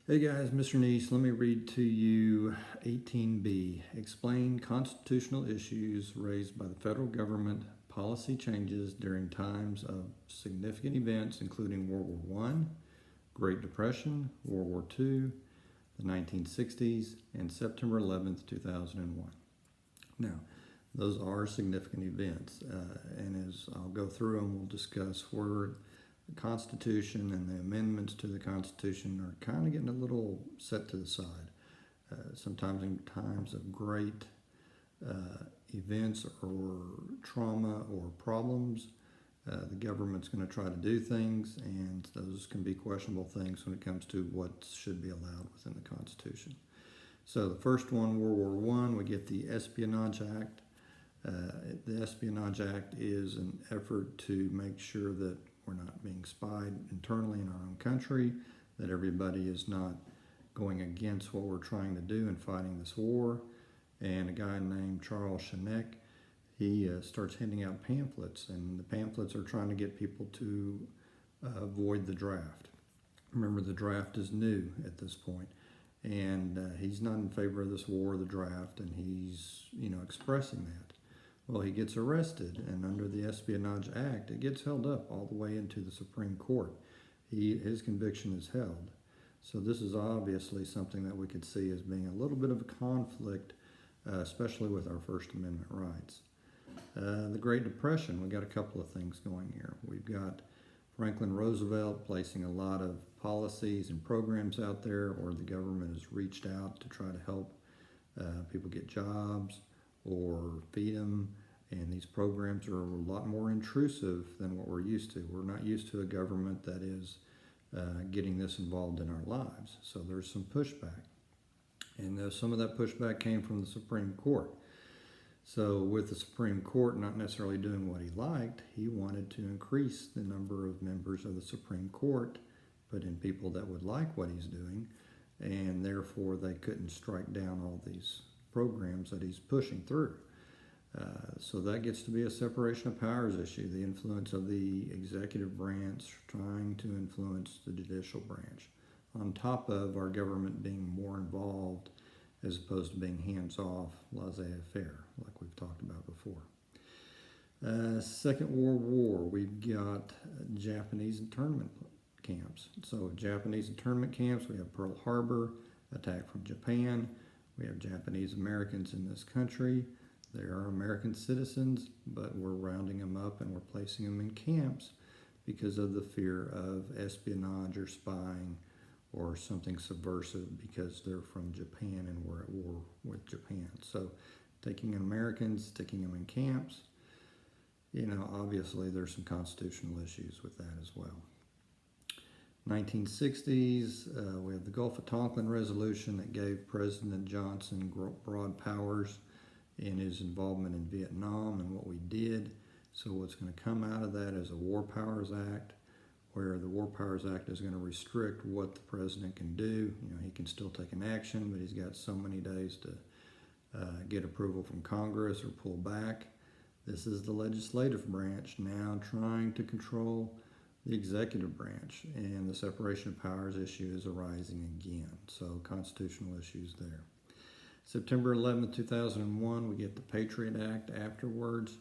Hey guys, Mr. Neese, let me read to you 18B. Explain constitutional issues raised by the federal government policy changes during times of significant events including World War I, Great Depression, World War II, the 1960s, and September 11th, 2001. Now, those are significant events, and as I'll go through them, we'll discuss where the Constitution and the amendments to the Constitution are kind of getting a little set to the side. Sometimes in times of great events or trauma or problems, the government's going to try to do things, and those can be questionable things when it comes to what should be allowed within the Constitution. So the first one, World War I, we get the Espionage Act. The Espionage Act is an effort to make sure that we're not being spied internally in our own country, that everybody is not going against what we're trying to do in fighting this war. And a guy named Charles Schneck, he starts handing out pamphlets, and the pamphlets are trying to get people to avoid the draft. Remember, the draft is new at this point, and he's not in favor of this war, the draft, and he's expressing that. Well, he gets arrested, and under the Espionage Act, it gets held up all the way into the Supreme Court. His conviction is held. So this is obviously something that we could see as being a little bit of a conflict, especially with our First Amendment rights. The Great Depression, we got a couple of things going here. We've got Franklin Roosevelt placing a lot of policies and programs out there where the government has reached out to try to help people get jobs or feed them, and these programs are a lot more intrusive than what we're used to. We're not used to a government that is getting this involved in our lives, so there's some pushback. And some of that pushback came from the Supreme Court. So with the Supreme Court not necessarily doing what he liked, he wanted to increase the number of members of the Supreme Court, put in people that would like what he's doing, and therefore they couldn't strike down all these programs that he's pushing through. So that gets to be a separation of powers issue, the influence of the executive branch trying to influence the judicial branch, on top of our government being more involved as opposed to being hands-off, laissez-faire, like we've talked about before. Second World War, we've got Japanese internment camps. So Japanese internment camps, we have Pearl Harbor, attack from Japan. We have Japanese Americans in this country. They are American citizens, but we're rounding them up and we're placing them in camps because of the fear of espionage or spying or something subversive because they're from Japan and we're at war with Japan. So taking Americans, sticking them in camps, obviously there's some constitutional issues with that as well. 1960s, we have the Gulf of Tonkin resolution that gave President Johnson broad powers in his involvement in Vietnam and what we did. So what's going to come out of that is a War Powers Act, where the War Powers Act is going to restrict what the president can do. He can still take an action, but he's got so many days to get approval from Congress or pull back. This is the legislative branch now trying to control the executive branch, and the separation of powers issue is arising again. So constitutional issues there. September 11th, 2001, we get the Patriot Act afterwards.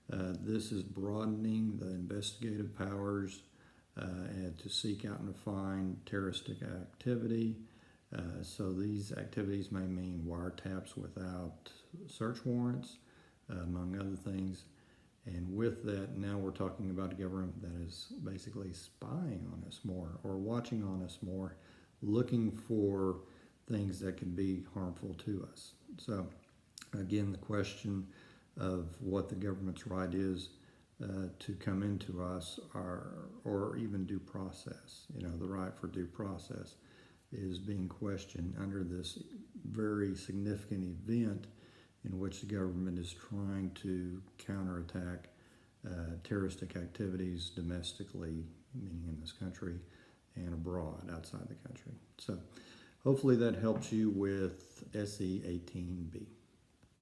This is broadening the investigative powers and to seek out and find terroristic activity. So these activities may mean wiretaps without search warrants, among other things. And with that, now we're talking about a government that is basically spying on us more or watching on us more, looking for things that can be harmful to us. So again, the question of what the government's right is to come into us or even due process, the right for due process is being questioned under this very significant event in which the government is trying to counterattack terroristic activities domestically, meaning in this country, and abroad, outside the country. So hopefully that helps you with SE 18B.